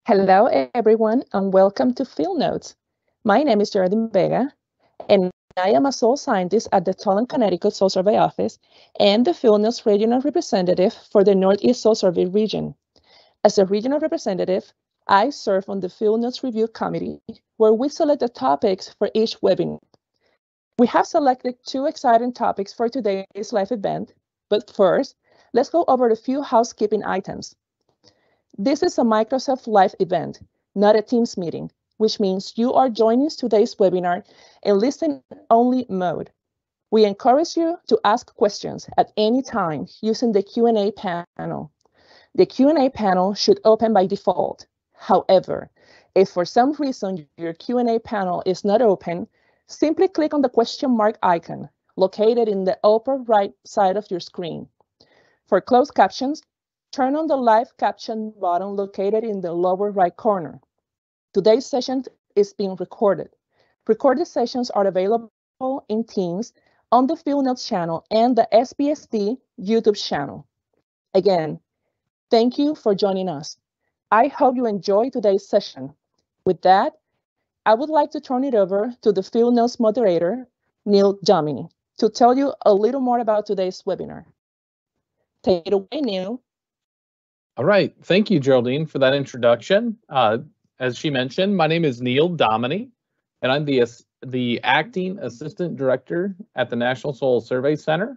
Hello, everyone, and welcome to Field Notes. My name is Geraldine Vega, and I am a soil scientist at the Templeton, Connecticut Soil Survey Office and the Field Notes Regional Representative for the Northeast Soil Survey region. As a regional representative, I serve on the Field Notes Review Committee, where we select the topics for each webinar. We have selected two exciting topics for today's live event, but first, let's go over a few housekeeping items. This is a Microsoft Live event, not a Teams meeting, which means you are joining today's webinar in listen-only mode. We encourage you to ask questions at any time using the Q&A panel. The Q&A panel should open by default. However, if for some reason your Q&A panel is not open, simply click on the question mark icon located in the upper right side of your screen. For closed captions, turn on the live caption button located in the lower right corner. Today's session is being recorded. Recorded sessions are available in Teams on the Field Notes channel and the SPSD YouTube channel. Again, thank you for joining us. I hope you enjoy today's session. With that, I would like to turn it over to the Field Notes moderator, Neil Dominy, to tell you a little more about today's webinar. Take it away, Neil. All right, thank you, Geraldine, for that introduction. As she mentioned, my name is Neil Dominy, and I'm the Acting Assistant Director at the National Soil Survey Center,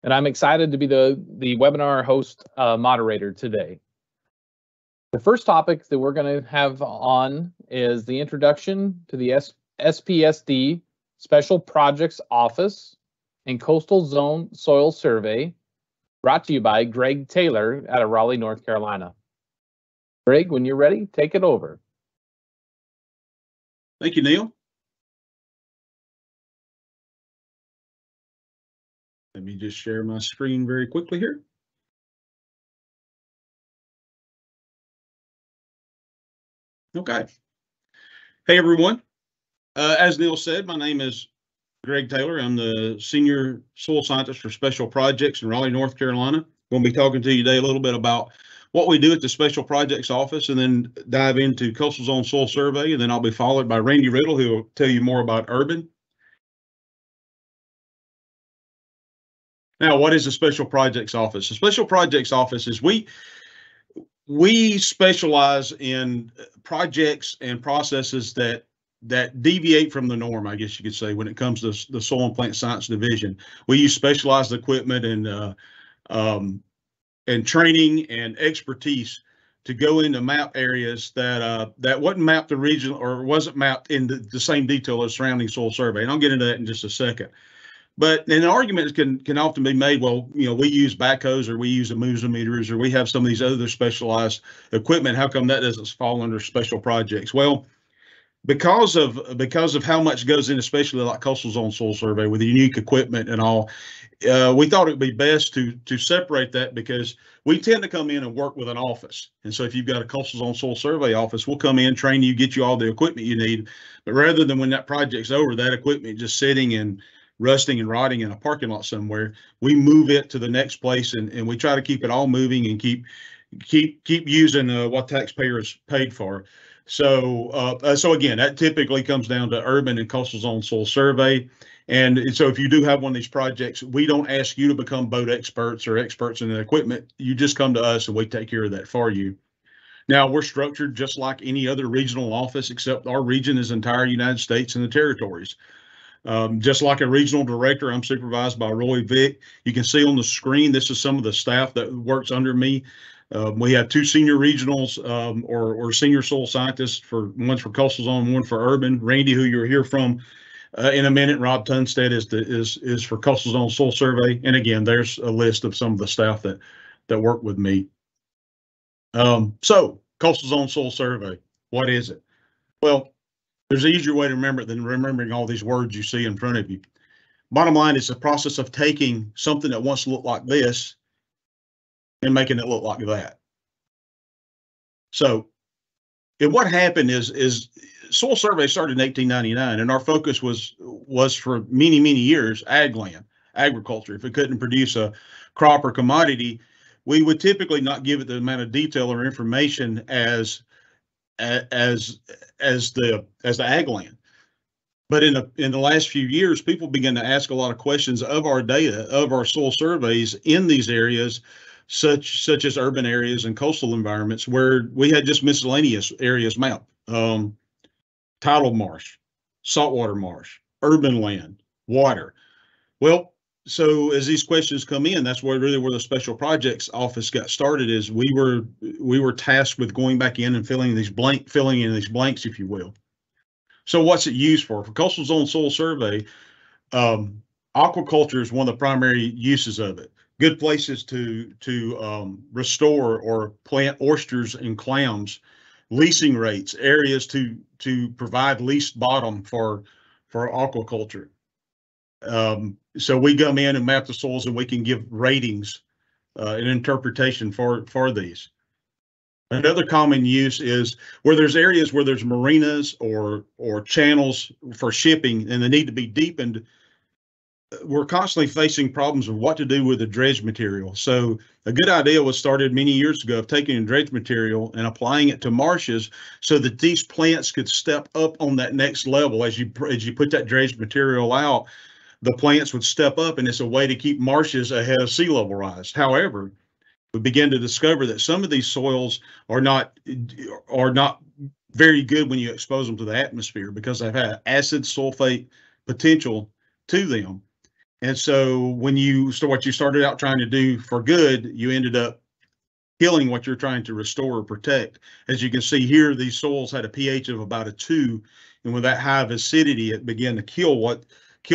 and I'm excited to be the webinar host moderator today. The first topic that we're going to have on is the introduction to the SPSD Special Projects Office and Coastal Zone Soil Survey, brought to you by Greg Taylor out of Raleigh, North Carolina. Greg, when you're ready, take it over. Thank you, Neil. Let me just share my screen very quickly here. Okay. Hey, everyone. As Neil said, my name is Greg Taylor. I'm the Senior Soil Scientist for Special Projects in Raleigh, North Carolina. I'm going to be talking to you today a little bit about what we do at the Special Projects Office, and then dive into Coastal Zone Soil Survey, and then I'll be followed by Randy Riddle, who will tell you more about urban. Now, what is the Special Projects Office? The Special Projects Office is we specialize in projects and processes that deviate from the norm, I guess you could say, when it comes to the Soil and Plant Science Division. We use specialized equipment and training and expertise to go into map areas that wasn't mapped originally, or wasn't mapped in the same detail as surrounding soil survey. And I'll get into that in just a second. But an argument can often be made, well, you know, we use backhoes, or we use meters, or we have some of these other specialized equipment. How come that doesn't fall under special projects? Well, because of how much goes in, especially like Coastal Zone Soil Survey with the unique equipment and all, we thought it would be best to separate that, because we tend to come in and work with an office. And so if you've got a Coastal Zone Soil Survey office, we'll come in, train you, get you all the equipment you need. But rather than when that project's over, that equipment just sitting and rusting and rotting in a parking lot somewhere, we move it to the next place, and we try to keep it all moving and keep using what taxpayers paid for. So again, that typically comes down to urban and Coastal Zone Soil Survey. And so if you do have one of these projects, we don't ask you to become boat experts or experts in the equipment. You just come to us and we take care of that for you. Now, we're structured just like any other regional office, except our region is the entire United States and the territories. Just like a regional director, I'm supervised by Roy Vick. You can see on the screen, this is some of the staff that works under me. We have two senior regionals or senior soil scientists, one's for Coastal Zone, one for urban. Randy, who you'll hear from in a minute, Rob Tunstead is for Coastal Zone Soil Survey. And again, there's a list of some of the staff that work with me. So Coastal Zone Soil Survey, what is it? Well, there's an easier way to remember it than remembering all these words you see in front of you. Bottom line, it's the process of taking something that once looked like this and making it look like that. So, and what happened is soil survey started in 1899, and our focus was for many years ag land, agriculture. If it couldn't produce a crop or commodity, we would typically not give it the amount of detail or information as as the ag land. But in the last few years, people began to ask a lot of questions of our data, of our soil surveys in these areas, such as urban areas and coastal environments, where we had just miscellaneous areas mapped. Tidal marsh, saltwater marsh, urban land, water. Well, so as these questions come in, that's where the Special Projects Office got started. Is we were tasked with going back in and filling in these blanks, if you will. So what's it used for? For coastal zone soil survey, aquaculture is one of the primary uses of it. Good places to restore or plant oysters and clams. Leasing rates, areas to provide leased bottom for aquaculture. So we come in and map the soils, and we can give ratings and interpretation for these. Another common use is where there's areas where there's marinas or channels for shipping and they need to be deepened. We're constantly facing problems of what to do with the dredge material. So a good idea was started many years ago of taking dredge material and applying it to marshes so that these plants could step up on that next level. As you put that dredge material out, the plants would step up, and it's a way to keep marshes ahead of sea level rise. However, we began to discover that some of these soils are not very good when you expose them to the atmosphere because they've had acid sulfate potential to them. And so what you started out trying to do for good, you ended up killing what you're trying to restore or protect. As you can see here, these soils had a pH of about a 2, and with that high of acidity, it began to kill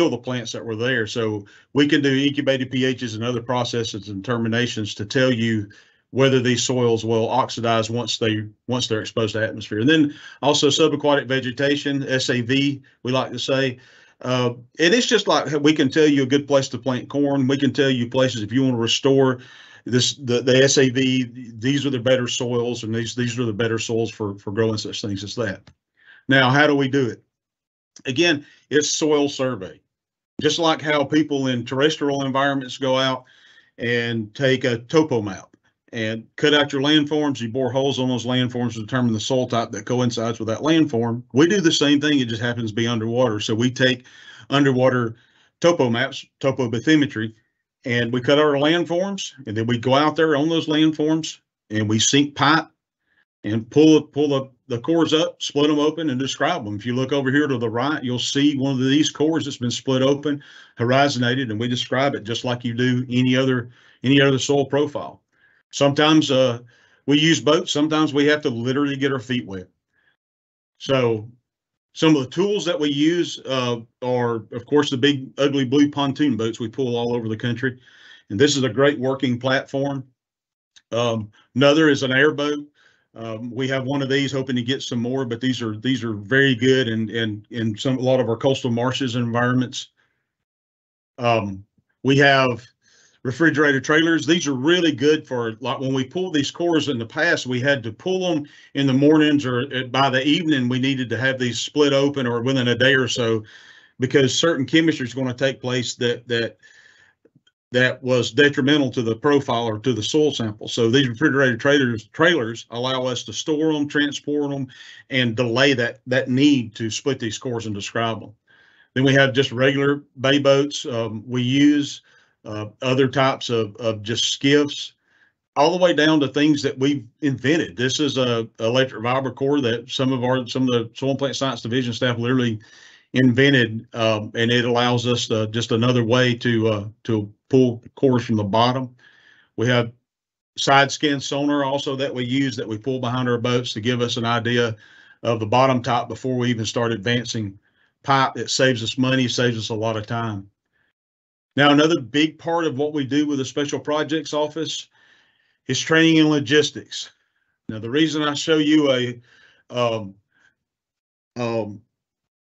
the plants that were there. So we can do incubated pHs and other processes and determinations to tell you whether these soils will oxidize once they're exposed to atmosphere. And then also subaquatic vegetation, SAV, we like to say. And it's just like we can tell you a good place to plant corn. We can tell you places if you want to restore the SAV, these are the better soils, and these are the better soils for growing such things as that. Now, how do we do it? Again, it's soil survey. Just like how people in terrestrial environments go out and take a topo map and cut out your landforms, you bore holes on those landforms to determine the soil type that coincides with that landform. We do the same thing, it just happens to be underwater. So we take underwater topo maps, topobathymetry, and we cut out our landforms, and then we go out there on those landforms and we sink pipe and pull the cores up, split them open, and describe them. If you look over here to the right, you'll see one of these cores that's been split open, horizonated, and we describe it just like you do any other soil profile. Sometimes we use boats. Sometimes we have to literally get our feet wet. So some of the tools that we use are, of course, the big ugly blue pontoon boats we pull all over the country. And this is a great working platform. Another is an airboat. We have one of these, hoping to get some more, but these are very good in a lot of our coastal marshes and environments. We have refrigerated trailers. These are really good for, like, when we pull these cores in the past, we had to pull them in the mornings, or by the evening we needed to have these split open or within a day or so, because certain chemistry is going to take place that was detrimental to the profile or to the soil sample. So these refrigerated trailers allow us to store them, transport them, and delay that need to split these cores and describe them. Then we have just regular bay boats. We use other types of just skiffs, all the way down to things that we've invented. This is a electric vibrocore that some of the Soil and Plant Science Division staff literally invented, and it allows us just another way to pull cores from the bottom. We have side scan sonar also that we use, that we pull behind our boats to give us an idea of the bottom top before we even start advancing pipe. It saves us money, saves us a lot of time. Now, another big part of what we do with the Special Projects Office is training and logistics. Now, the reason I show you a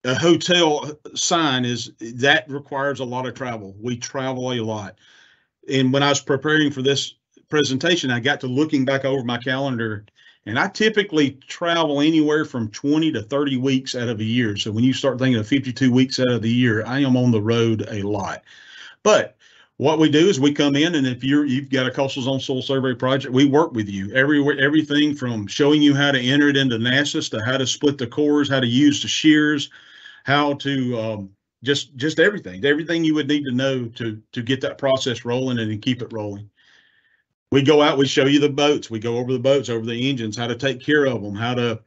hotel sign is that requires a lot of travel. We travel a lot. And when I was preparing for this presentation, I got to looking back over my calendar, and I typically travel anywhere from 20 to 30 weeks out of a year. So when you start thinking of 52 weeks out of the year, I am on the road a lot. But What we do is we come in, and if you've got a coastal zone soil survey project, we work with you everything from showing you how to enter it into NRCS to how to split the cores, how to use the shears, how to just everything you would need to know to get that process rolling and to keep it rolling. We go out, we show you the boats, we go over the boats, over the engines, how to take care of them, how to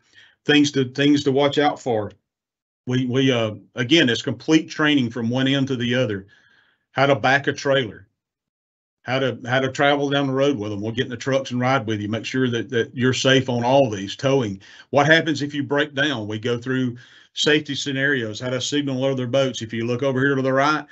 things to watch out for. We again, it's complete training from one end to the other. How to back a trailer, how to travel down the road with them. We'll get in the trucks and ride with you, make sure that you're safe on all these. Towing. What happens if you break down? We go through safety scenarios, how to signal other boats. If you look over here to the right,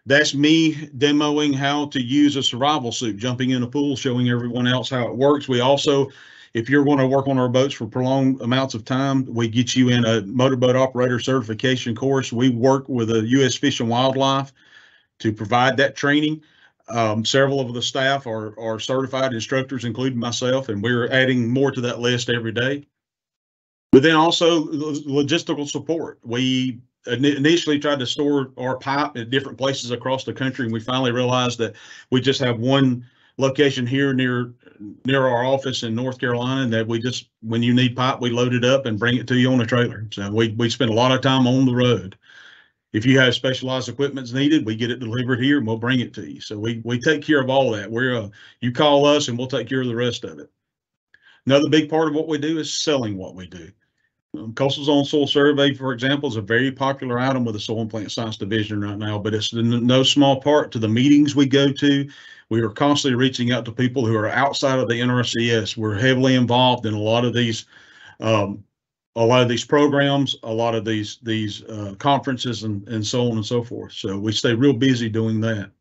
that's me demoing how to use a survival suit, jumping in a pool, showing everyone else how it works. We also, if you're going to work on our boats for prolonged amounts of time, we get you in a motorboat operator certification course. We work with the U.S. Fish and Wildlife to provide that training. Several of the staff are certified instructors, including myself, and we're adding more to that list every day. But then also logistical support. We initially tried to store our pipe at different places across the country, and we finally realized that we just have one location here near our office in North Carolina, and that we just, when you need pipe, we load it up and bring it to you on a trailer. So we spend a lot of time on the road. If you have specialized equipment needed, we get it delivered here and we'll bring it to you. So we take care of all that. You call us and we'll take care of the rest of it. Another big part of what we do is selling what we do. Coastal Zone Soil Survey, for example, is a very popular item with the Soil and Plant Science Division right now, but it's in no small part to the meetings we go to. We are constantly reaching out to people who are outside of the NRCS. We're heavily involved in a lot of these programs, a lot of these conferences, and so on and so forth. So we stay real busy doing that.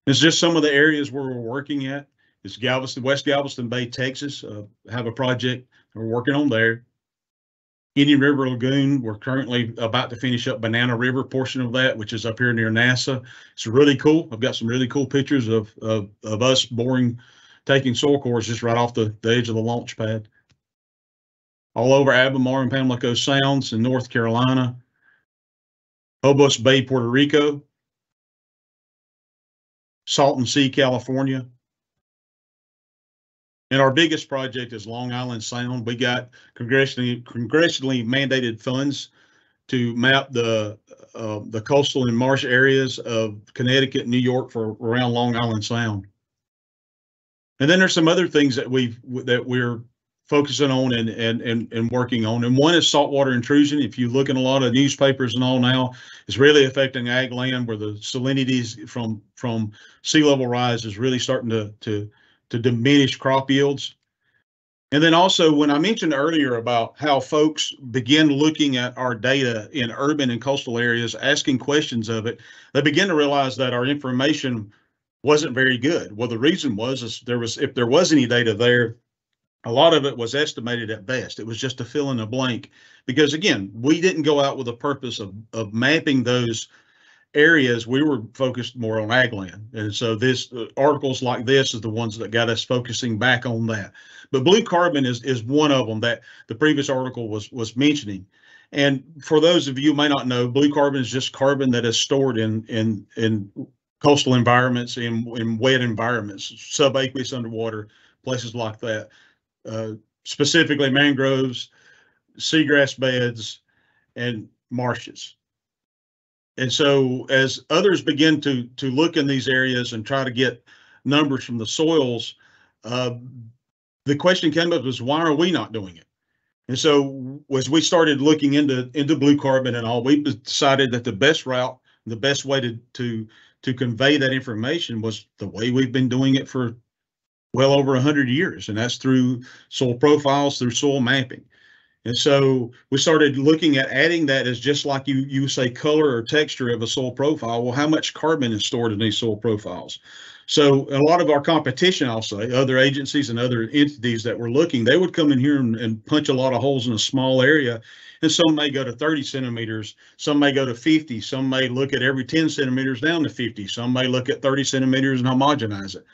It's just some of the areas where we're working at. It's Galveston, West Galveston Bay, Texas. Have a project we're working on there. Indian River Lagoon, we're currently about to finish up Banana River portion of that, which is up here near NASA. It's really cool. I've got some really cool pictures of us taking soil cores just right off the edge of the launch pad. All over Albemarle and Pamlico Sounds in North Carolina, Hobos Bay, Puerto Rico, Salton Sea, California. And our biggest project is Long Island Sound. We got congressionally mandated funds to map the coastal and marsh areas of Connecticut, New York for around Long Island Sound. And then there's some other things that we're focusing on and working on. And one is saltwater intrusion. If you look in a lot of newspapers and all now, it's really affecting ag land where the salinities from sea level rise is really starting to diminish crop yields. And then also, when I mentioned earlier about how folks begin looking at our data in urban and coastal areas, asking questions of it, they begin to realize that our information wasn't very good. Well, the reason was if there was any data there, a lot of it was estimated at best. It was just to fill in a blank, because again, we didn't go out with a purpose of mapping those areas. We were focused more on ag land. And so articles like this is the ones that got us focusing back on that. But blue carbon is one of them that the previous article was mentioning. And for those of you who may not know, blue carbon is just carbon that is stored in coastal environments, in wet environments, subaqueous, underwater, places like that. Specifically mangroves, seagrass beds, and marshes. And so as others begin to look in these areas and try to get numbers from the soils, the question came up was, why are we not doing it? And so as we started looking into blue carbon and all, we decided that the best route, the best way to convey that information was the way we've been doing it for well over 100 years, and that's through soil profiles, through soil mapping. And so we started looking at adding that as just like you say color or texture of a soil profile. Well, how much carbon is stored in these soil profiles? So a lot of our competition, I'll say, other agencies and other entities that were looking, they would come in here and punch a lot of holes in a small area. And some may go to 30 centimeters, some may go to 50, some may look at every 10 centimeters down to 50, some may look at 30 centimeters and homogenize it.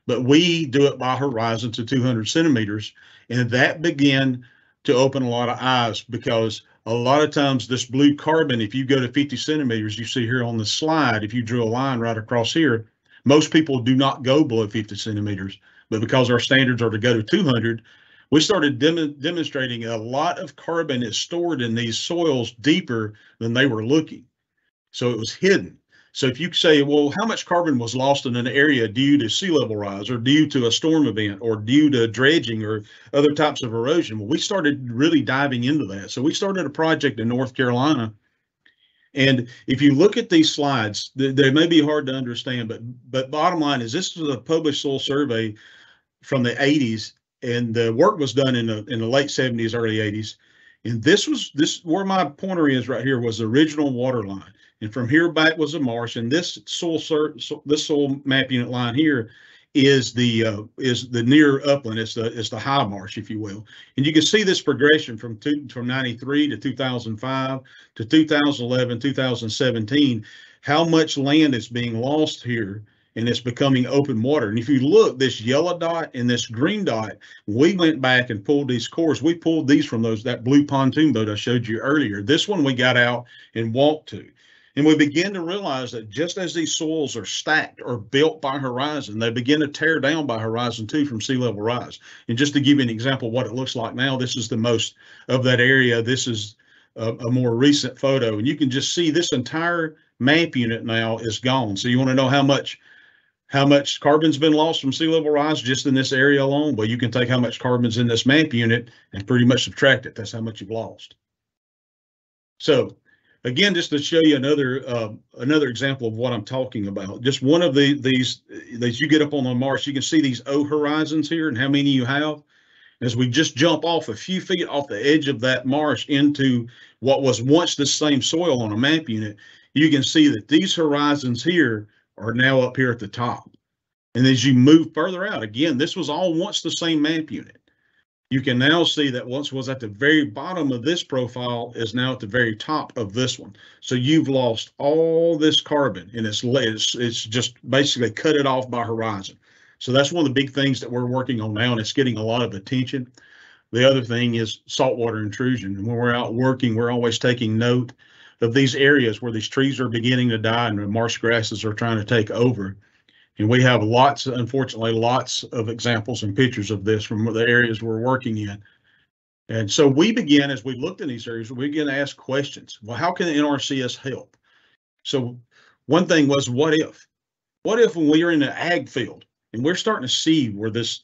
But we do it by horizon to 200 centimeters, and that began to open a lot of eyes, because a lot of times this blue carbon, if you go to 50 centimeters, you see here on the slide, if you drew a line right across here, Most people do not go below 50 centimeters, but because our standards are to go to 200, we started demonstrating a lot of carbon is stored in these soils deeper than they were looking. So it was hidden. So if you say, well, how much carbon was lost in an area due to sea level rise or due to a storm event or due to dredging or other types of erosion? Well, we started really diving into that. So we started a project in North Carolina. And if you look at these slides, they may be hard to understand, but bottom line is this was a published soil survey from the 80s, and the work was done in the late 70s, early 80s. And this where my pointer is right here was the original water line. And from here back was a marsh, and this soil map unit line here is the near upland. It's the high marsh, if you will. And you can see this progression from 93 to 2005 to 2011, 2017, how much land is being lost here, and it's becoming open water. And if you look, this yellow dot and this green dot, we went back and pulled these cores. We pulled these from that blue pontoon boat I showed you earlier. This one we got out and walked to. And we begin to realize that just as these soils are stacked or built by horizon, they begin to tear down by horizon too from sea level rise. And just to give you an example of what it looks like now, this is the most of that area. This is a more recent photo. And you can just see this entire map unit now is gone. So you want to know how much carbon's been lost from sea level rise just in this area alone? Well, you can take how much carbon's in this map unit and pretty much subtract it. That's how much you've lost. So again, just to show you another example of what I'm talking about, just one of these you get up on the marsh, you can see these O horizons here and how many you have. As we just jump off a few feet off the edge of that marsh into what was once the same soil on a map unit, you can see that these horizons here are now up here at the top. And as you move further out, again, this was all once the same map unit. You can now see that once was at the very bottom of this profile is now at the very top of this one. So you've lost all this carbon, and it's just basically cut it off by horizon. So that's one of the big things that we're working on now, and it's getting a lot of attention. The other thing is saltwater intrusion. And when we're out working, we're always taking note of these areas where these trees are beginning to die and the marsh grasses are trying to take over. And we have unfortunately, lots of examples and pictures of this from the areas we're working in. And so we began, as we looked in these areas, we began to ask questions. Well, how can the NRCS help? So one thing was, what if? What if when we are in an ag field and we're starting to see where these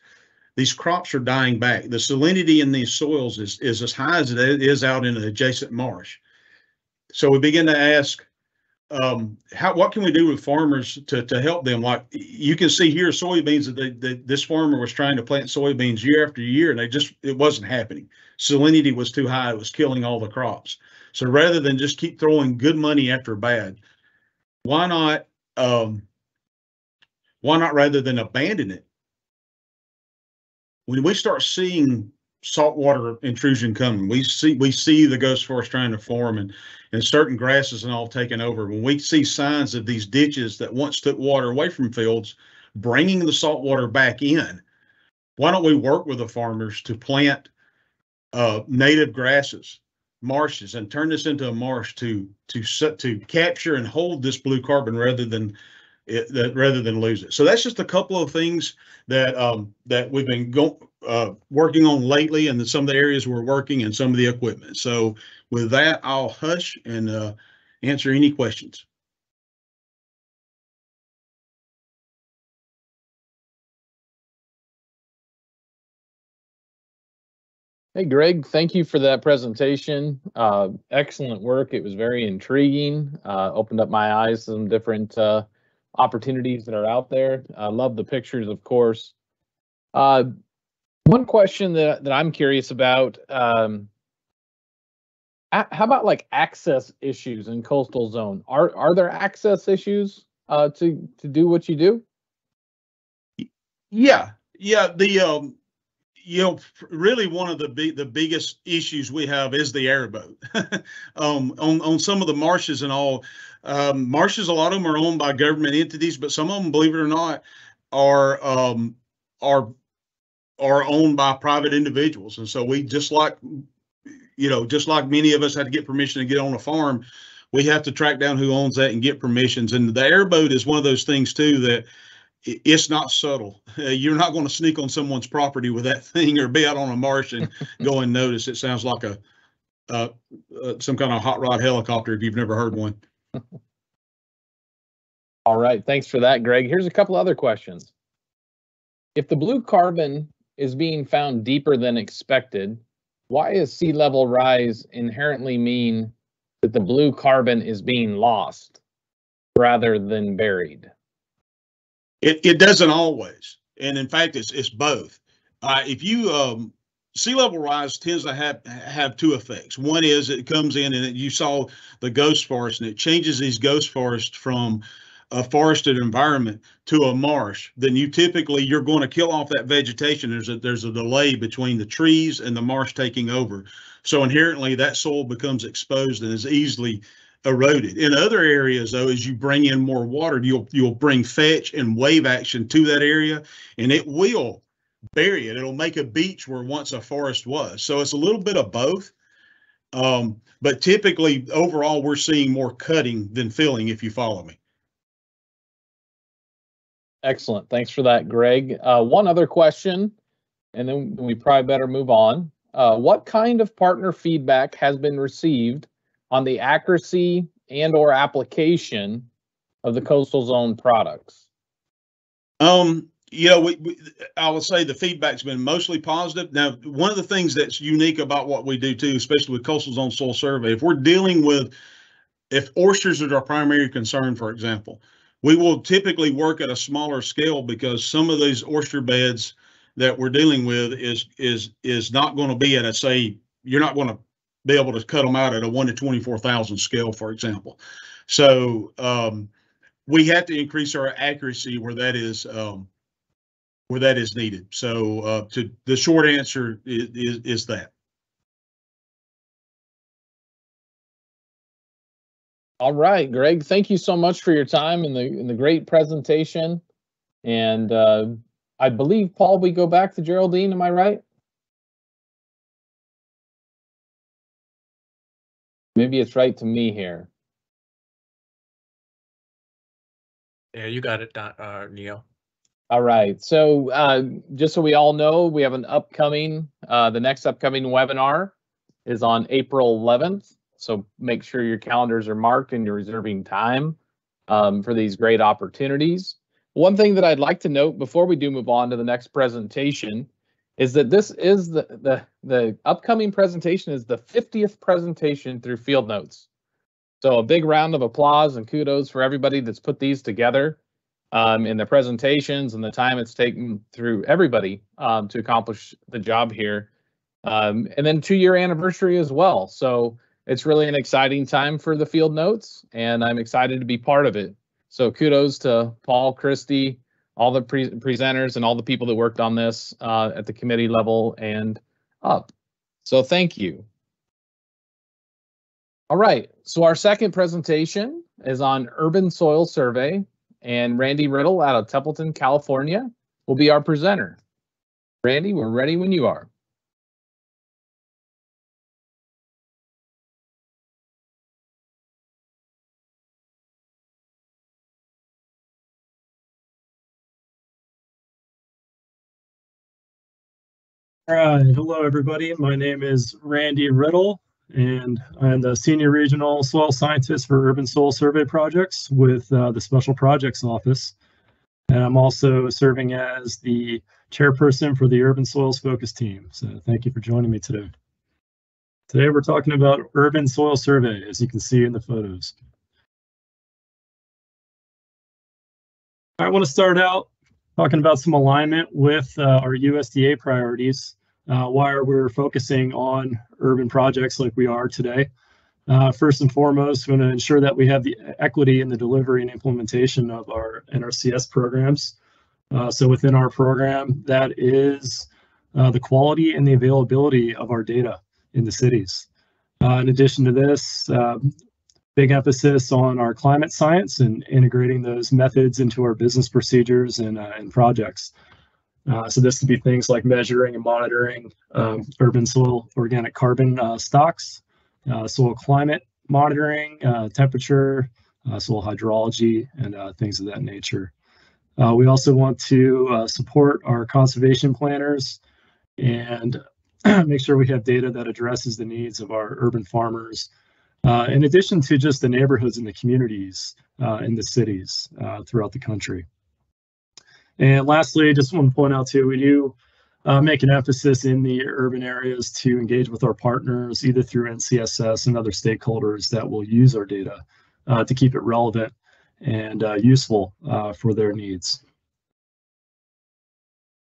crops are dying back, the salinity in these soils is as high as it is out in an adjacent marsh. So we begin to ask, what can we do with farmers to help them? Like you can see here, soybeans that this farmer was trying to plant soybeans year after year, and it wasn't happening. Salinity was too high; it was killing all the crops. So rather than just keep throwing good money after bad, why not rather than abandon it? When we start seeing saltwater intrusion coming, we see the ghost forest trying to form and certain grasses and all taking over. When we see signs of these ditches that once took water away from fields, bringing the salt water back in, why don't we work with the farmers to plant native grasses, marshes, and turn this into a marsh to capture and hold this blue carbon rather than lose it. So that's just a couple of things that we've been working on lately, and some of the areas we're working and some of the equipment. So with that, I'll hush and answer any questions. Hey, Greg, thank you for that presentation. Excellent work. It was very intriguing. Opened up my eyes to some different opportunities that are out there. I love the pictures, of course. One question that I'm curious about, how about like access issues in coastal zone? Are there access issues to do what you do? Yeah. Really one of the biggest issues we have is the airboat. On some of the marshes and all, marshes, a lot of them are owned by government entities, but some of them, believe it or not, are owned by private individuals. And so we just like many of us had to get permission to get on a farm, we have to track down who owns that and get permissions. And the airboat is one of those things too that it's not subtle. You're not going to sneak on someone's property with that thing or be out on a marsh and go unnoticed. It sounds like some kind of hot rod helicopter if you've never heard one. All right, thanks for that, Greg. Here's a couple other questions. If the blue carbon is being found deeper than expected, why is sea level rise inherently mean that the blue carbon is being lost rather than buried? It doesn't always, and in fact, it's both. If you sea level rise tends to have two effects. One is it comes in and you saw the ghost forest, and it changes these ghost forests from a forested environment to a marsh. Then you're going to kill off that vegetation. There's a delay between the trees and the marsh taking over. So inherently that soil becomes exposed and is easily eroded. In other areas, though, as you bring in more water, you'll bring fetch and wave action to that area, and it will bury it. It'll make a beach where once a forest was. So it's a little bit of both. But typically, overall, we're seeing more cutting than filling, if you follow me. Excellent. Thanks for that, Greg. One other question, and then we probably better move on. What kind of partner feedback has been received on the accuracy and or application of the coastal zone products? I would say the feedback's been mostly positive. Now, one of the things that's unique about what we do too, especially with coastal zone soil survey, if oysters are our primary concern, for example, we will typically work at a smaller scale because some of these oyster beds that we're dealing with is not going to be at you're not going to be able to cut them out at a 1 to 24,000 scale, for example. So we have to increase our accuracy where that is needed. So the short answer is that. All right, Greg, thank you so much for your time and the great presentation. And I believe, Paul, we go back to Geraldine, am I right? Maybe it's right to me here. Yeah, you got it, Neil. All right, so just so we all know, we have an the next upcoming webinar is on April 11th. So make sure your calendars are marked and you're reserving time for these great opportunities. One thing that I'd like to note before we do move on to the next presentation is that this is the upcoming presentation is the 50th presentation through Field Notes. So a big round of applause and kudos for everybody that's put these together in the presentations and the time it's taken through everybody to accomplish the job here. And then 2-year anniversary as well. So it's really an exciting time for the Field Notes, and I'm excited to be part of it. So kudos to Paul, Christy, all the presenters, and all the people that worked on this at the committee level and up. So thank you. All right, so our second presentation is on urban soil survey, and Randy Riddle out of Templeton, California will be our presenter. Randy, we're ready when you are. All right, hello everybody. My name is Randy Riddle, and I'm the Senior Regional Soil Scientist for Urban Soil Survey Projects with the Special Projects Office. And I'm also serving as the chairperson for the Urban Soils Focus Team. So thank you for joining me today. Today we're talking about urban soil survey, as you can see in the photos. I want to start out talking about some alignment with our USDA priorities, why we're focusing on urban projects like we are today. First and foremost, we want to ensure that we have the equity in the delivery and implementation of our NRCS programs. So within our program, that is the quality and the availability of our data in the cities. In addition to this, big emphasis on our climate science and integrating those methods into our business procedures and projects. So this could be things like measuring and monitoring urban soil organic carbon stocks, soil climate monitoring, temperature, soil hydrology, and things of that nature. We also want to support our conservation planners and make sure we have data that addresses the needs of our urban farmers, in addition to just the neighborhoods and the communities in the cities throughout the country. And lastly, I just want to point out too, we do make an emphasis in the urban areas to engage with our partners, either through NCSS and other stakeholders that will use our data to keep it relevant and useful for their needs.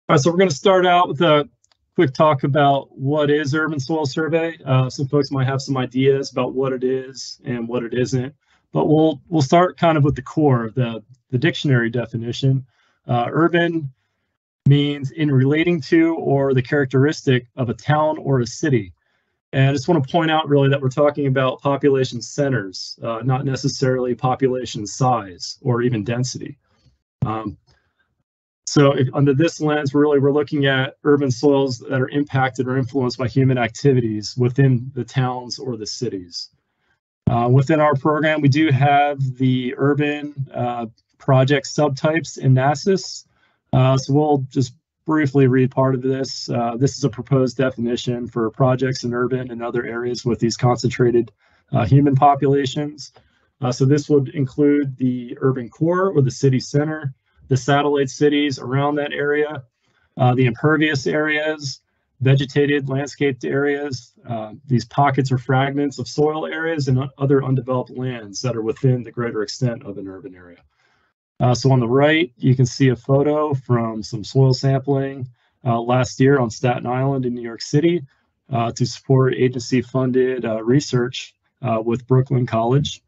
All right, so we're going to start out with a quick talk about what is Urban Soil Survey. Some folks might have some ideas about what it is and what it isn't, but we'll start kind of with the core, the dictionary definition. Urban means in relating to or the characteristic of a town or a city. And I just want to point out really that we're talking about population centers, not necessarily population size or even density. So under this lens, we're looking at urban soils that are impacted or influenced by human activities within the towns or the cities. Within our program, we do have the urban project subtypes in NRCS. So we'll just briefly read part of this. This is a proposed definition for projects in urban and other areas with these concentrated human populations. So this would include the urban core or the city center, the satellite cities around that area, the impervious areas, vegetated landscaped areas, these pockets or fragments of soil areas, and other undeveloped lands that are within the greater extent of an urban area. So on the right, you can see a photo from some soil sampling last year on Staten Island in New York City to support agency-funded research with Brooklyn College.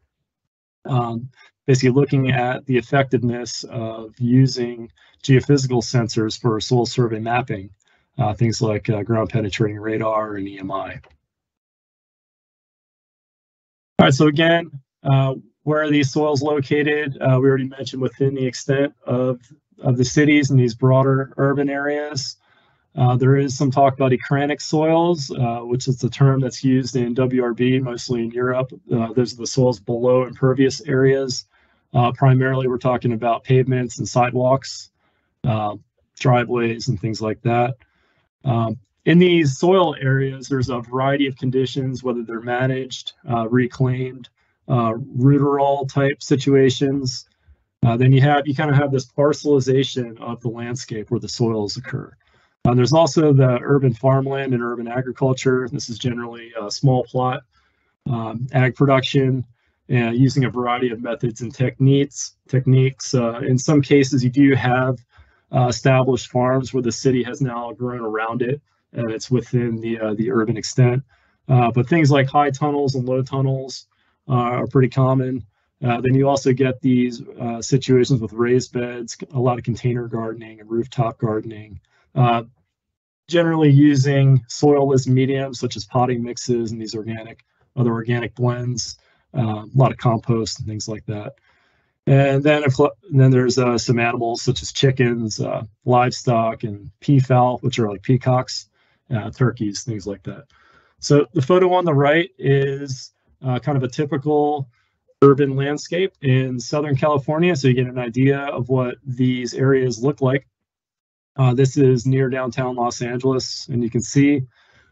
Basically looking at the effectiveness of using geophysical sensors for soil survey mapping, things like ground penetrating radar and EMI. All right, so again, where are these soils located? We already mentioned within the extent of the cities and these broader urban areas. There is some talk about ecranic soils, which is the term that's used in WRB, mostly in Europe. Those are the soils below impervious areas. Primarily, we're talking about pavements and sidewalks, driveways, and things like that. In these soil areas, there's a variety of conditions, whether they're managed, reclaimed, rooterall type situations. Then you kind of have this parcelization of the landscape where the soils occur. There's also the urban farmland and urban agriculture. This is generally a small plot ag production, using a variety of methods and techniques. In some cases, you do have established farms where the city has now grown around it, and it's within the urban extent. But things like high tunnels and low tunnels are pretty common. Then you also get these situations with raised beds, a lot of container gardening and rooftop gardening, generally using soil-less mediums such as potting mixes and these other organic blends, a lot of compost and things like that. And then there's some animals such as chickens, livestock, and peafowl, which are like peacocks, turkeys, things like that. So the photo on the right is kind of a typical urban landscape in Southern California, so you get an idea of what these areas look like. This is near downtown Los Angeles, and you can see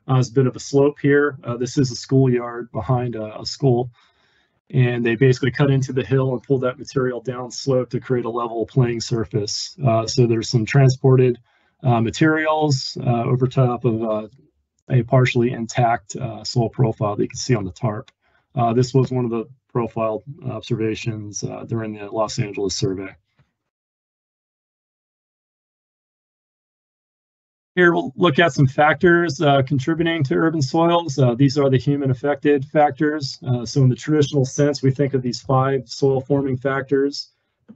there's a bit of a slope here. This is a schoolyard behind a school, and they basically cut into the hill and pull that material down slope to create a level playing surface. So there's some transported materials over top of a partially intact soil profile that you can see on the tarp. This was one of the profile observations during the Los Angeles survey. Here we'll look at some factors contributing to urban soils. These are the human affected factors. So in the traditional sense, we think of these 5 soil forming factors.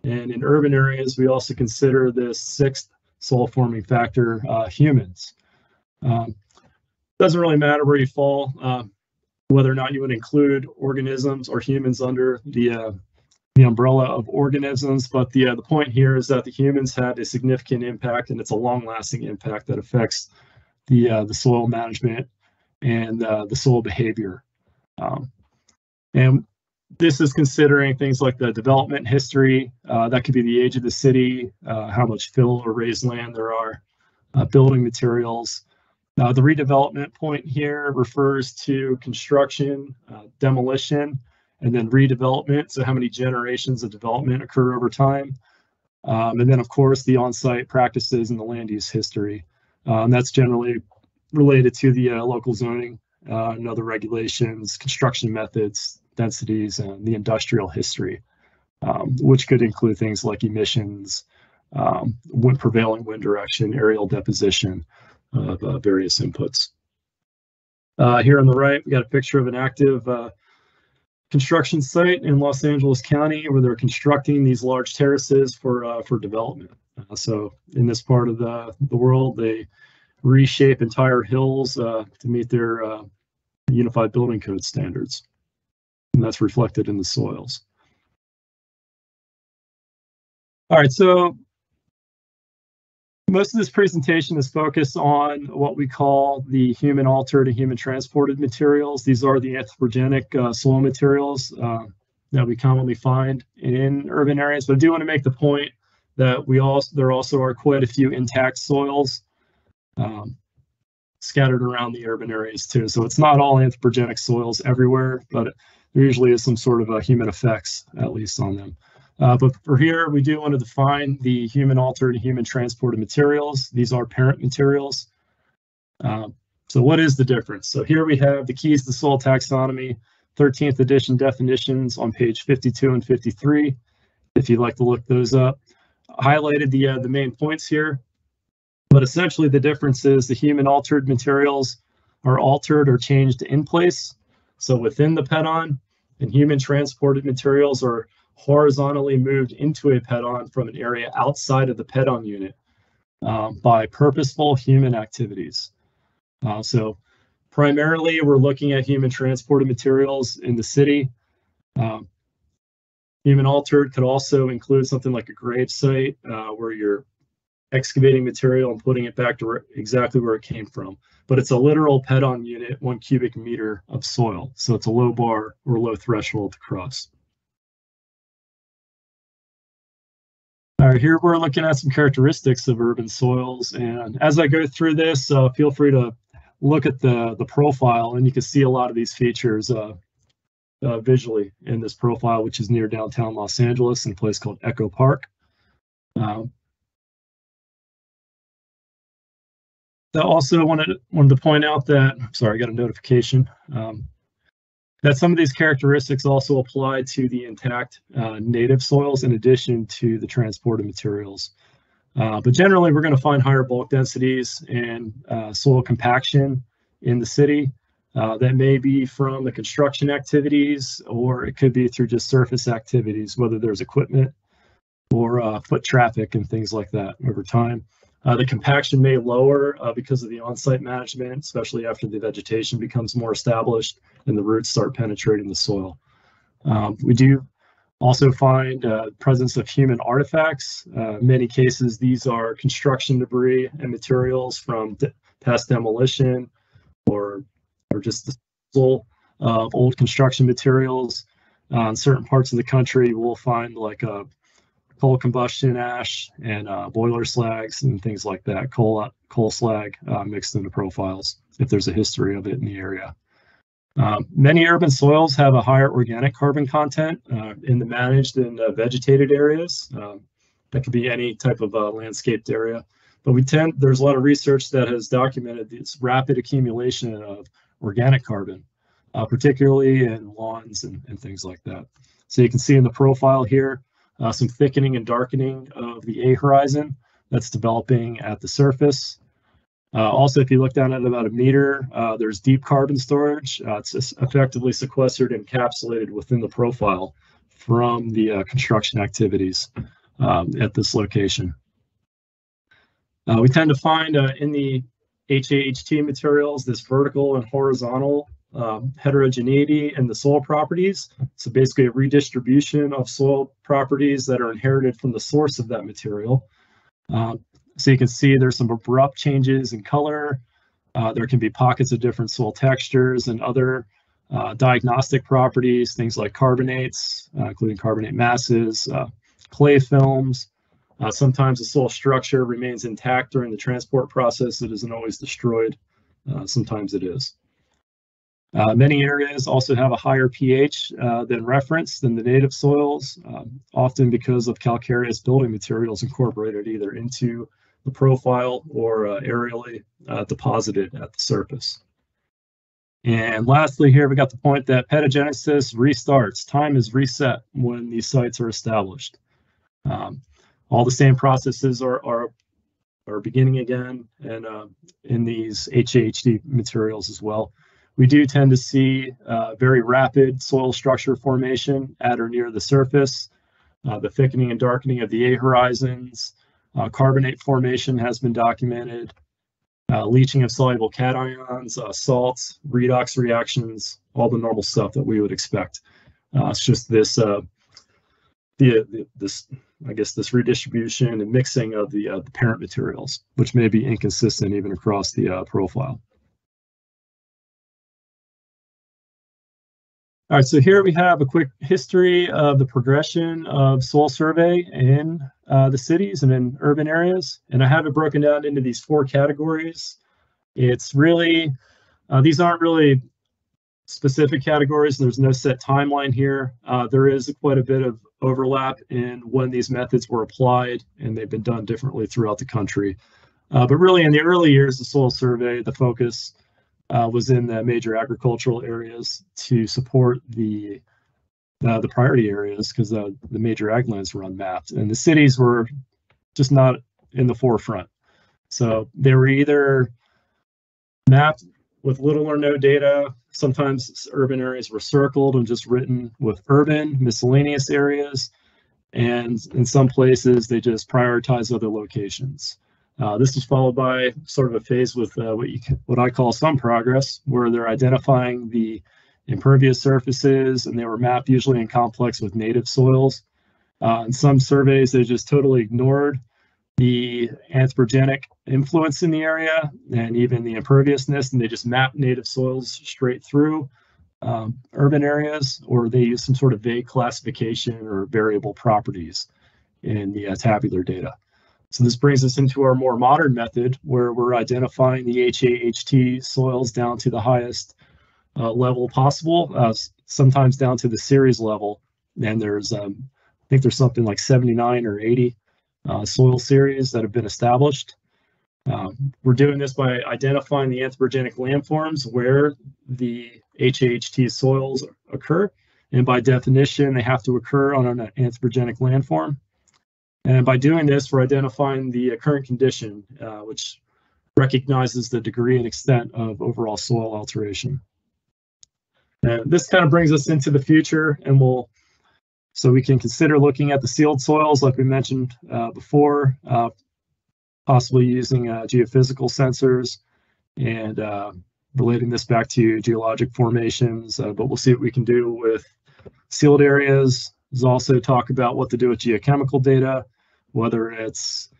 And in urban areas, we also consider this 6th soil forming factor, humans. Doesn't really matter where you fall, whether or not you would include organisms or humans under the umbrella of organisms, but the point here is that the humans have a significant impact, and it's a long-lasting impact that affects the soil management and the soil behavior. And this is considering things like the development history. That could be the age of the city, how much fill or raised land there are, building materials. The redevelopment point here refers to construction, demolition, and then redevelopment. So how many generations of development occur over time. And then, of course, the on-site practices and the land use history. And that's generally related to the local zoning and other regulations, construction methods, densities, and the industrial history, which could include things like emissions, prevailing wind direction, aerial deposition of various inputs. Here on the right, we got a picture of an active construction site in Los Angeles County where they're constructing these large terraces for development. So in this part of the world, they reshape entire hills to meet their Unified Building Code standards. And that's reflected in the soils. All right, so most of this presentation is focused on what we call the human altered and human transported materials. These are the anthropogenic soil materials that we commonly find in urban areas. But I do want to make the point that there also are quite a few intact soils scattered around the urban areas too. So it's not all anthropogenic soils everywhere, but there usually is some sort of human effects, at least on them. But for here, we do want to define the human altered and human transported materials. These are parent materials. So what is the difference? So here we have the Keys to Soil Taxonomy, 13th edition definitions on page 52 and 53, if you'd like to look those up. Highlighted the main points here, but essentially the difference is the human altered materials are altered or changed in place, so within the pedon, and human transported materials are horizontally moved into a pedon from an area outside of the pedon unit by purposeful human activities. So primarily, we're looking at human transported materials in the city. Human altered could also include something like a grave site where you're excavating material and putting it back to exactly where it came from. But it's a literal pedon unit, 1 cubic meter of soil. So it's a low bar or low threshold to cross. All right, here we're looking at some characteristics of urban soils. And as I go through this, feel free to look at the profile, and you can see a lot of these features visually in this profile, which is near downtown Los Angeles in a place called Echo Park. I also wanted to point out that, sorry, I got a notification, that some of these characteristics also apply to the intact native soils in addition to the transported materials. But generally, we're going to find higher bulk densities and soil compaction in the city. That may be from the construction activities, or it could be through just surface activities, whether there's equipment or foot traffic and things like that over time. The compaction may lower because of the on-site management, especially after the vegetation becomes more established and the roots start penetrating the soil. We do also find presence of human artifacts. In many cases, these are construction debris and materials from past demolition or just the disposal of old construction materials. In certain parts of the country, we'll find like coal combustion ash and boiler slags and things like that, coal slag mixed into profiles if there's a history of it in the area. Many urban soils have a higher organic carbon content in the managed and vegetated areas. That could be any type of landscaped area, but there's a lot of research that has documented this rapid accumulation of organic carbon, particularly in lawns and things like that. So you can see in the profile here, some thickening and darkening of the A horizon that's developing at the surface. Also, if you look down at about a meter, there's deep carbon storage. It's effectively sequestered and encapsulated within the profile from the construction activities at this location. We tend to find in the HAHT materials this vertical and horizontal heterogeneity in the soil properties. So basically a redistribution of soil properties that are inherited from the source of that material. So you can see there's some abrupt changes in color. There can be pockets of different soil textures and other diagnostic properties, things like carbonates, including carbonate masses, clay films. Sometimes the soil structure remains intact during the transport process. It isn't always destroyed. Sometimes it is. Many areas also have a higher pH than reference than the native soils, often because of calcareous building materials incorporated either into the profile or aerially deposited at the surface. And lastly here, we got the point that petagenesis restarts. Time is reset when these sites are established. All the same processes are beginning again, and in these HAHD materials as well. We do tend to see very rapid soil structure formation at or near the surface, the thickening and darkening of the A horizons, carbonate formation has been documented, leaching of soluble cations, salts, redox reactions, all the normal stuff that we would expect. It's just this, this redistribution and mixing of the parent materials, which may be inconsistent even across the profile. All right, so here we have a quick history of the progression of soil survey in the cities and in urban areas. And I have it broken down into these 4 categories. It's really, these aren't really specific categories. There's no set timeline here. There is quite a bit of overlap in when these methods were applied, and they've been done differently throughout the country. But really in the early years of soil survey, the focus was in the major agricultural areas to support the priority areas, because the major ag lands were unmapped, and the cities were just not in the forefront. So they were either mapped with little or no data. Sometimes urban areas were circled and just written with urban miscellaneous areas, and in some places they just prioritized other locations. This was followed by sort of a phase with what I call some progress, where they're identifying the impervious surfaces, and they were mapped usually in complex with native soils. In some surveys, they just totally ignored the anthropogenic influence in the area and even the imperviousness, and they just mapped native soils straight through urban areas, or they used some sort of vague classification or variable properties in the tabular data. So this brings us into our more modern method, where we're identifying the HAHT soils down to the highest level possible, sometimes down to the series level. And there's, I think there's something like 79 or 80 soil series that have been established. We're doing this by identifying the anthropogenic landforms where the HAHT soils occur. And by definition, they have to occur on an anthropogenic landform. And by doing this, we're identifying the current condition, which recognizes the degree and extent of overall soil alteration. And this kind of brings us into the future, and so we can consider looking at the sealed soils, like we mentioned before, possibly using geophysical sensors and relating this back to geologic formations. But we'll see what we can do with sealed areas. There's also talk about what to do with geochemical data, whether it's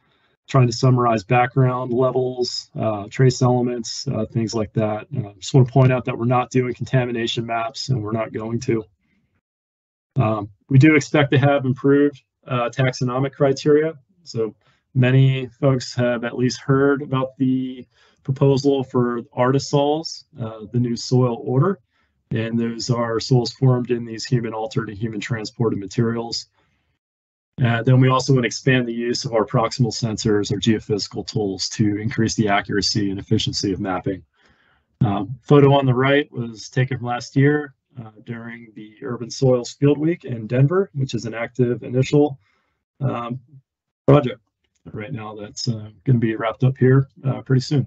trying to summarize background levels, trace elements, things like that. I just want to point out that we're not doing contamination maps, and we're not going to. We do expect to have improved taxonomic criteria. So many folks have at least heard about the proposal for artisols, the new soil order. And those are soils formed in these human-altered and human-transported materials. Then we also want to expand the use of our proximal sensors or geophysical tools to increase the accuracy and efficiency of mapping. Photo on the right was taken from last year during the Urban Soils Field Week in Denver, which is an active initial project right now that's going to be wrapped up here pretty soon.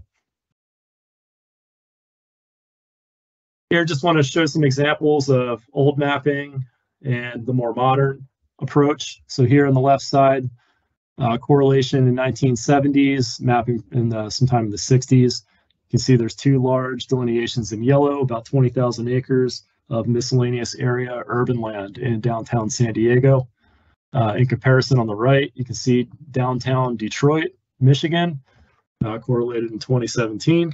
Here, just want to show some examples of old mapping and the more modern approach. So here on the left side, correlation in 1970s, mapping in sometime in the 60s. You can see there's 2 large delineations in yellow, about 20,000 acres of miscellaneous area urban land in downtown San Diego. In comparison on the right, you can see downtown Detroit, Michigan, correlated in 2017.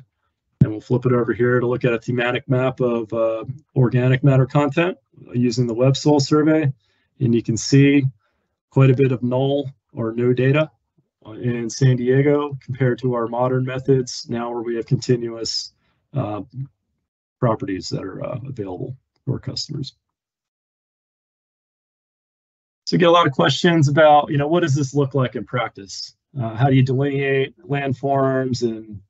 And we'll flip it over here to look at a thematic map of organic matter content using the web soil survey. And you can see quite a bit of null or no data in San Diego compared to our modern methods now where we have continuous properties that are available for our customers. So we get a lot of questions about, what does this look like in practice? How do you delineate landforms and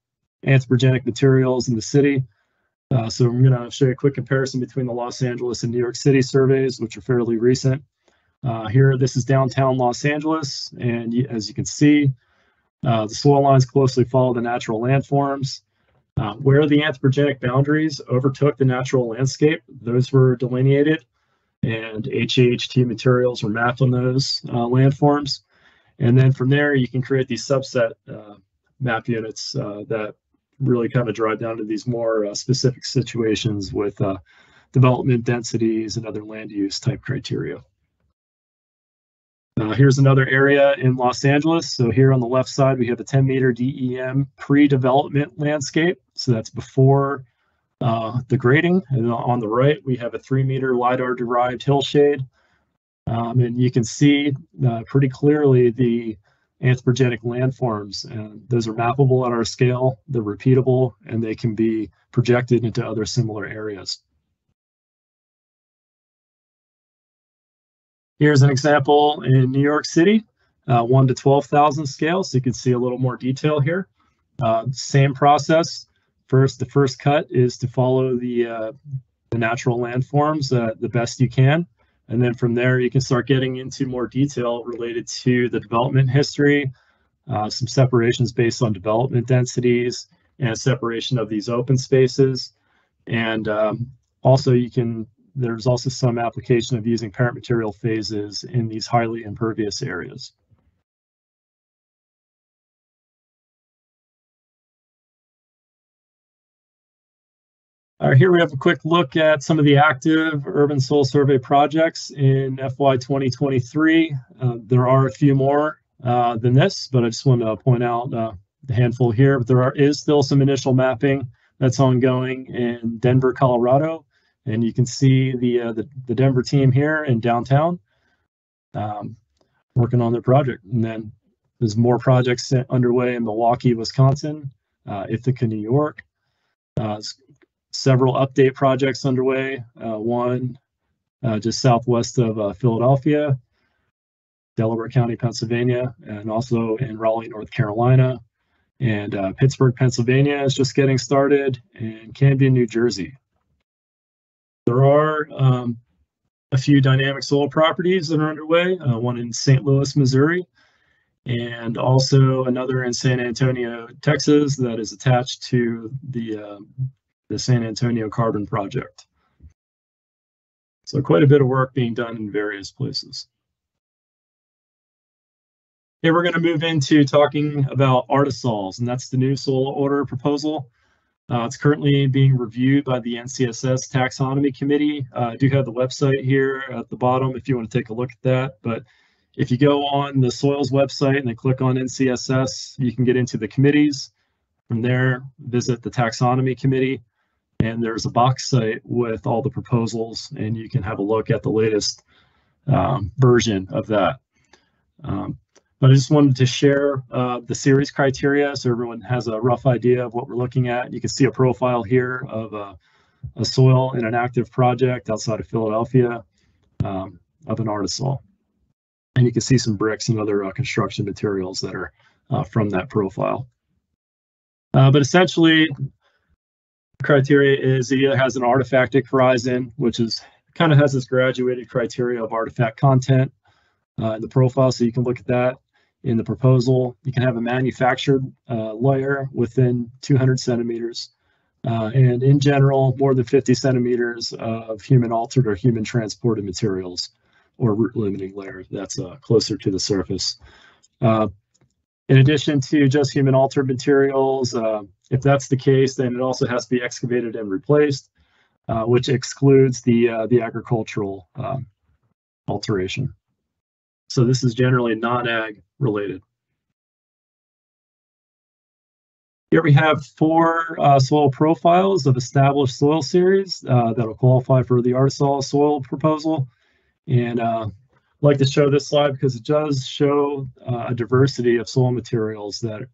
anthropogenic materials in the city? So I'm going to show you a quick comparison between the Los Angeles and New York City surveys, which are fairly recent. Here, this is downtown Los Angeles, and as you can see, the soil lines closely follow the natural landforms. Where the anthropogenic boundaries overtook the natural landscape, those were delineated, and HAHT materials were mapped on those landforms. And then from there, you can create these subset map units that really kind of drive down to these more specific situations with development densities and other land use type criteria. Here's another area in Los Angeles. So here on the left side, we have a 10-meter DEM pre-development landscape. So that's before the grading. And on the right, we have a 3-meter LiDAR-derived hillshade. And you can see pretty clearly the anthropogenic landforms. And those are mappable at our scale. They're repeatable, and they can be projected into other similar areas. Here's an example in New York City, 1 to 12,000 scale. So you can see a little more detail here. Same process. First, the first cut is to follow the natural landforms the best you can. And then from there, you can start getting into more detail related to the development history, some separations based on development densities, and separation of these open spaces. And also there's also some application of using parent material phases in these highly impervious areas. Here we have a quick look at some of the active urban soil survey projects in FY 2023. There are a few more than this, but I just want to point out the handful here. But there is still some initial mapping that's ongoing in Denver, Colorado. And you can see the Denver team here in downtown working on their project. And then there's more projects underway in Milwaukee, Wisconsin, Ithaca, New York. Several update projects underway. One just southwest of Philadelphia, Delaware County, Pennsylvania, and also in Raleigh, North Carolina. And Pittsburgh, Pennsylvania is just getting started, and Camden, New Jersey. There are a few dynamic soil properties that are underway, one in St. Louis, Missouri, and also another in San Antonio, Texas, that is attached to the San Antonio Carbon Project. So quite a bit of work being done in various places. Here we're going to move into talking about artisols, and that's the new soil order proposal. It's currently being reviewed by the NCSS Taxonomy Committee. I do have the website here at the bottom if you want to take a look at that. But if you go on the soils website and then click on NCSS, you can get into the committees. From there, visit the Taxonomy Committee. And there's a box site with all the proposals, and you can have a look at the latest version of that. But I just wanted to share the series criteria so everyone has a rough idea of what we're looking at. You can see a profile here of a soil in an active project outside of Philadelphia of an artisol. And you can see some bricks and other construction materials that are from that profile. But essentially, criteria is it either has an artifactic horizon, which is kind of has this graduated criteria of artifact content in the profile, so you can look at that in the proposal. You can have a manufactured layer within 200 centimeters, and in general, more than 50 centimeters of human altered or human transported materials, or root limiting layer that's closer to the surface. In addition to just human altered materials, if that's the case, then it also has to be excavated and replaced, which excludes the agricultural alteration. So this is generally non-ag related. Here we have 4 soil profiles of established soil series that'll qualify for the Artisol soil proposal. And I'd like to show this slide because it does show a diversity of soil materials that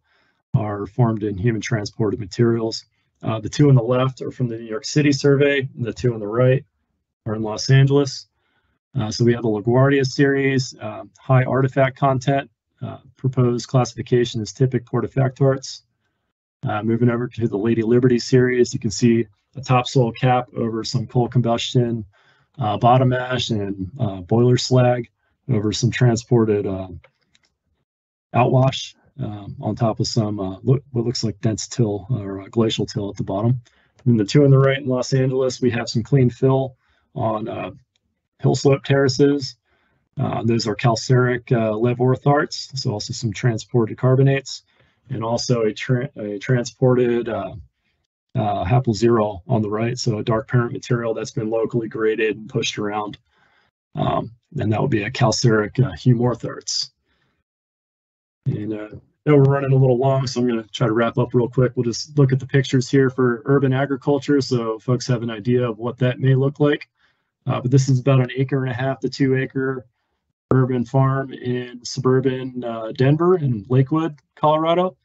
are formed in human transported materials. The 2 on the left are from the New York City survey, and the 2 on the right are in Los Angeles. So we have the LaGuardia series, high artifact content, proposed classification as typic portafactarts. Moving over to the Lady Liberty series, you can see a topsoil cap over some coal combustion, bottom ash, and boiler slag over some transported outwash on top of some what looks like dense till or glacial till at the bottom. And the 2 on the right in Los Angeles, we have some clean fill on hill slope terraces. Those are calcaric lev ortharts, so also some transported carbonates, and also a transported haploxerol on the right, so a dark parent material that's been locally graded and pushed around. And that would be a calcaric hume ortharts. And I know we're running a little long, so I'm going to try to wrap up real quick. We'll just look at the pictures here for urban agriculture so folks have an idea of what that may look like. But this is about an 1.5 acre to 2 acre urban farm in suburban Denver and Lakewood, Colorado.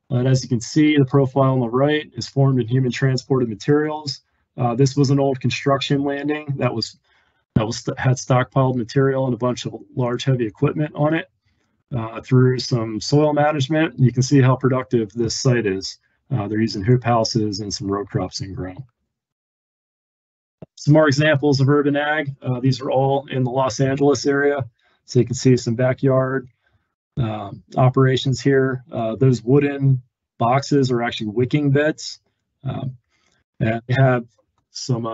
And as you can see, the profile on the right is formed in human transported materials. This was an old construction landing that had stockpiled material and a bunch of large heavy equipment on it. Through some soil management, you can see how productive this site is. They're using hoop houses and some row crops in ground. Some more examples of urban ag. These are all in the Los Angeles area. So you can see some backyard operations here. Those wooden boxes are actually wicking beds. And they have some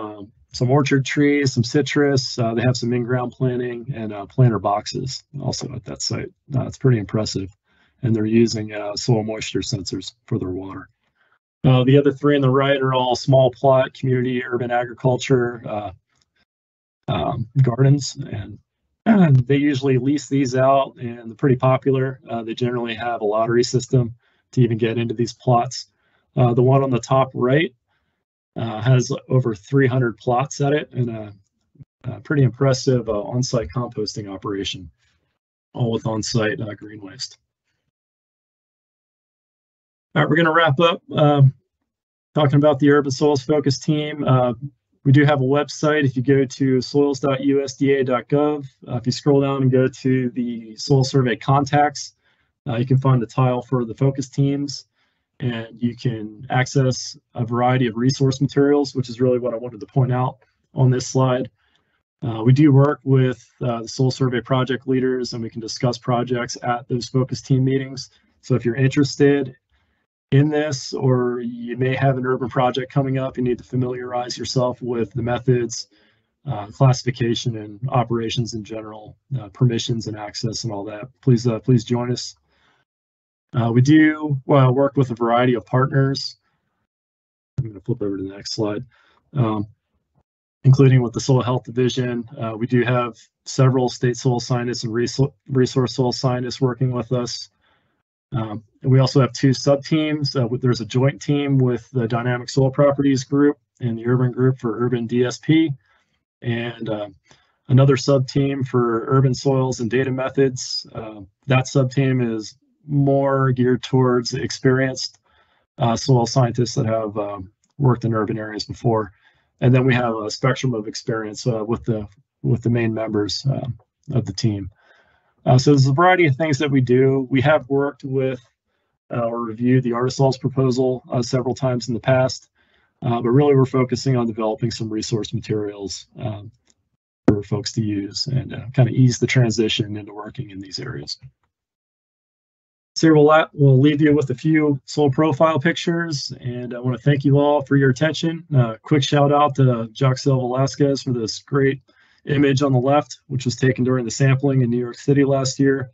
orchard trees, some citrus. They have some in-ground planting and planter boxes also at that site. It's pretty impressive. And they're using soil moisture sensors for their water. The other 3 on the right are all small plot community urban agriculture gardens, and they usually lease these out, and they're pretty popular. They generally have a lottery system to even get into these plots. The one on the top right has over 300 plots at it, and a pretty impressive on-site composting operation, all with on-site green waste. All right, we're going to wrap up talking about the Urban Soils Focus team. We do have a website. If you go to soils.usda.gov, if you scroll down and go to the soil survey contacts, you can find the tile for the focus teams, and you can access a variety of resource materials, which is really what I wanted to point out on this slide. We do work with the soil survey project leaders, and we can discuss projects at those focus team meetings. So if you're interested in this, or you may have an urban project coming up, you need to familiarize yourself with the methods, classification, and operations in general, permissions and access and all that. Please join us. We do work with a variety of partners. I'm going to flip over to the next slide. Including with the Soil Health Division. We do have several state soil scientists and resource soil scientists working with us. And we also have 2 sub-teams. There's a joint team with the Dynamic Soil Properties Group and the Urban Group for Urban DSP, and another sub-team for Urban Soils and Data Methods. That sub-team is more geared towards experienced soil scientists that have worked in urban areas before. And then we have a spectrum of experience with the main members of the team. So there's a variety of things that we do. We have worked with or reviewed the Artisol's proposal several times in the past, but really we're focusing on developing some resource materials for folks to use and kind of ease the transition into working in these areas. So here we'll leave you with a few soil profile pictures, and I want to thank you all for your attention. Quick shout out to Joxel Velasquez for this great image on the left, which was taken during the sampling in New York City last year,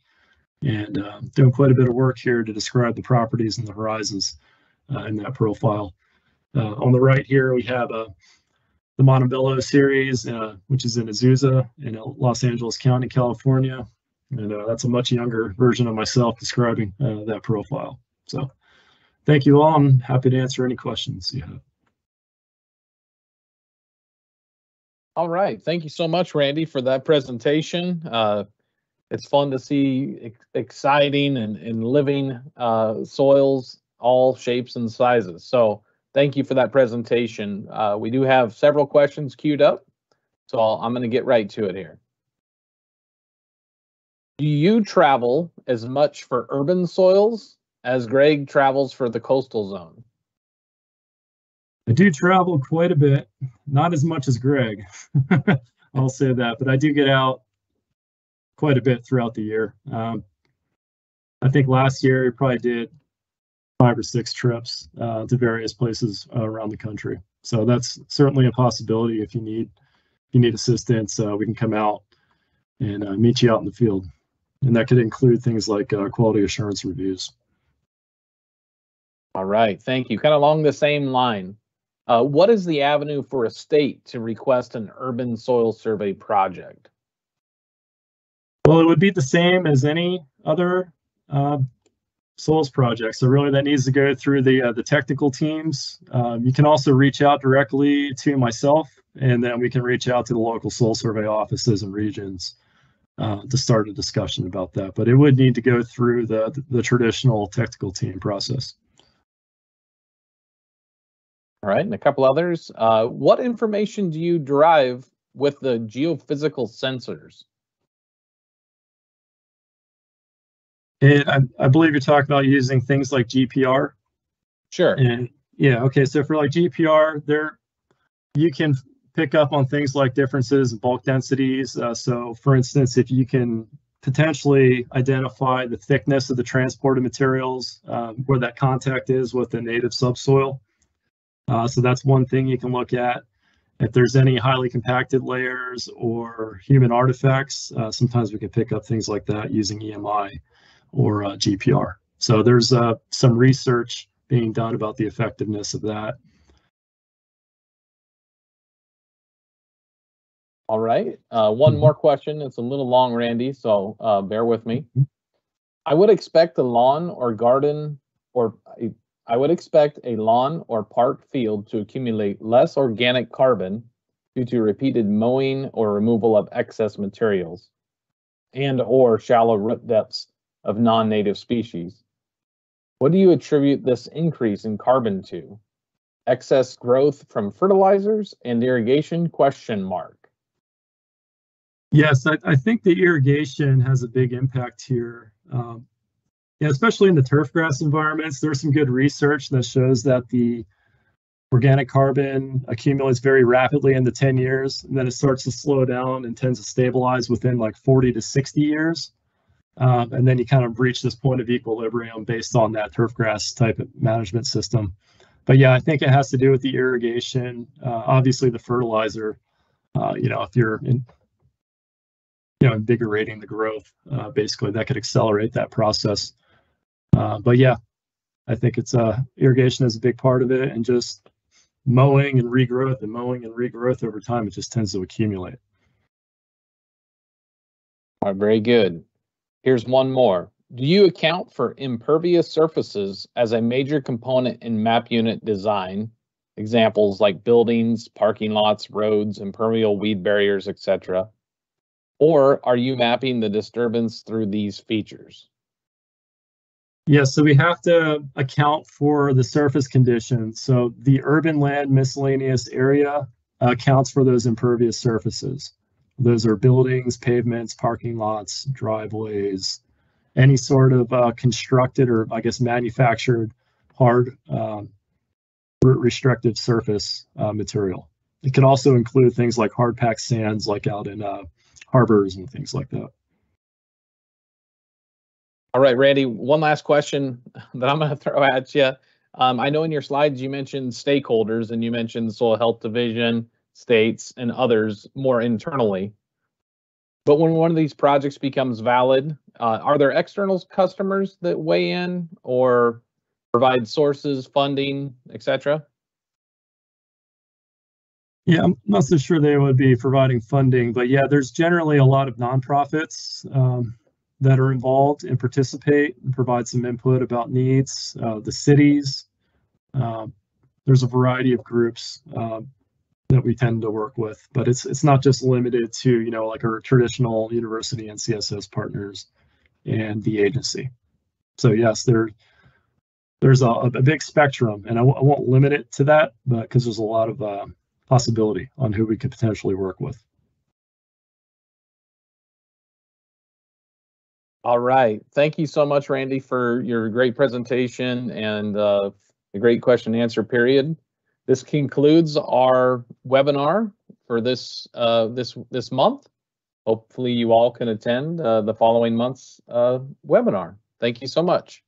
and doing quite a bit of work here to describe the properties and the horizons in that profile. On the right here, we have the Montebello series, which is in Azusa in Los Angeles County, California. And that's a much younger version of myself describing that profile. So Thank you all. I'm happy to answer any questions you have. All right. Thank you so much, Randy, for that presentation. It's fun to see exciting and living soils, all shapes and sizes. So thank you for that presentation. We do have several questions queued up, so I'm going to get right to it here. Do you travel as much for urban soils as Greg travels for the coastal zone? I do travel quite a bit, not as much as Greg. I'll say that, but I do get out quite a bit throughout the year. I think last year we probably did 5 or 6 trips to various places around the country. So that's certainly a possibility. If you need assistance, we can come out and meet you out in the field. And that could include things like quality assurance reviews. All right, thank you. Kind of along the same line, what is the avenue for a state to request an urban soil survey project? Well, it would be the same as any other soils project. So really that needs to go through the technical teams. You can also reach out directly to myself, and then we can reach out to the local soil survey offices and regions to start a discussion about that. But it would need to go through the traditional technical team process. All right, and a couple others. What information do you derive with the geophysical sensors? And I believe you're talking about using things like GPR. Sure. And yeah, okay. So for like GPR, you can pick up on things like differences in bulk densities. So for instance, if you can potentially identify the thickness of the transported materials, where that contact is with the native subsoil. So that's one thing you can look at. If there's any highly compacted layers or human artifacts, sometimes we can pick up things like that using EMI or GPR. So there's some research being done about the effectiveness of that. All right, one more question. It's a little long, Randy, so bear with me. I would expect a lawn or garden, or I would expect a lawn or park field to accumulate less organic carbon due to repeated mowing or removal of excess materials and or shallow root depths of non-native species. What do you attribute this increase in carbon to? Excess growth from fertilizers and irrigation? ? Yes, I think the irrigation has a big impact here. Yeah, especially in the turf grass environments, there's some good research that shows that the organic carbon accumulates very rapidly in the 10 years, and then it starts to slow down and tends to stabilize within like 40 to 60 years. And then you kind of reach this point of equilibrium based on that turf grass type of management system. But yeah, I think it has to do with the irrigation. Obviously, the fertilizer, if you're invigorating the growth, basically that could accelerate that process. But yeah, I think it's irrigation is a big part of it, and just mowing and regrowth over time, it just tends to accumulate. All right, very good. Here's one more. Do you account for impervious surfaces as a major component in map unit design? Examples like buildings, parking lots, roads, impermeable weed barriers, etc. Or are you mapping the disturbance through these features? Yeah, so we have to account for the surface conditions. So the urban land miscellaneous area accounts for those impervious surfaces. Those are buildings, pavements, parking lots, driveways, any sort of constructed or I guess manufactured hard restrictive surface material. It can also include things like hard packed sands, like out in harbors and things like that. All right, Randy, one last question that I'm going to throw at you. I know in your slides you mentioned stakeholders, and you mentioned Soil Health Division, states, and others more internally. But when one of these projects becomes valid, are there external customers that weigh in or provide sources, funding, etc.? Yeah, I'm not so sure they would be providing funding, but yeah, there's generally a lot of nonprofits that are involved and participate and provide some input about needs. The cities, there's a variety of groups that we tend to work with, but it's not just limited to, you know, like our traditional university and CSS partners and the agency. So yes, there's a big spectrum, and I won't limit it to that, but because there's a lot of possibility on who we could potentially work with. All right. Thank you so much, Randy, for your great presentation and the great question and answer period. This concludes our webinar for this month. Hopefully you all can attend the following month's webinar. Thank you so much.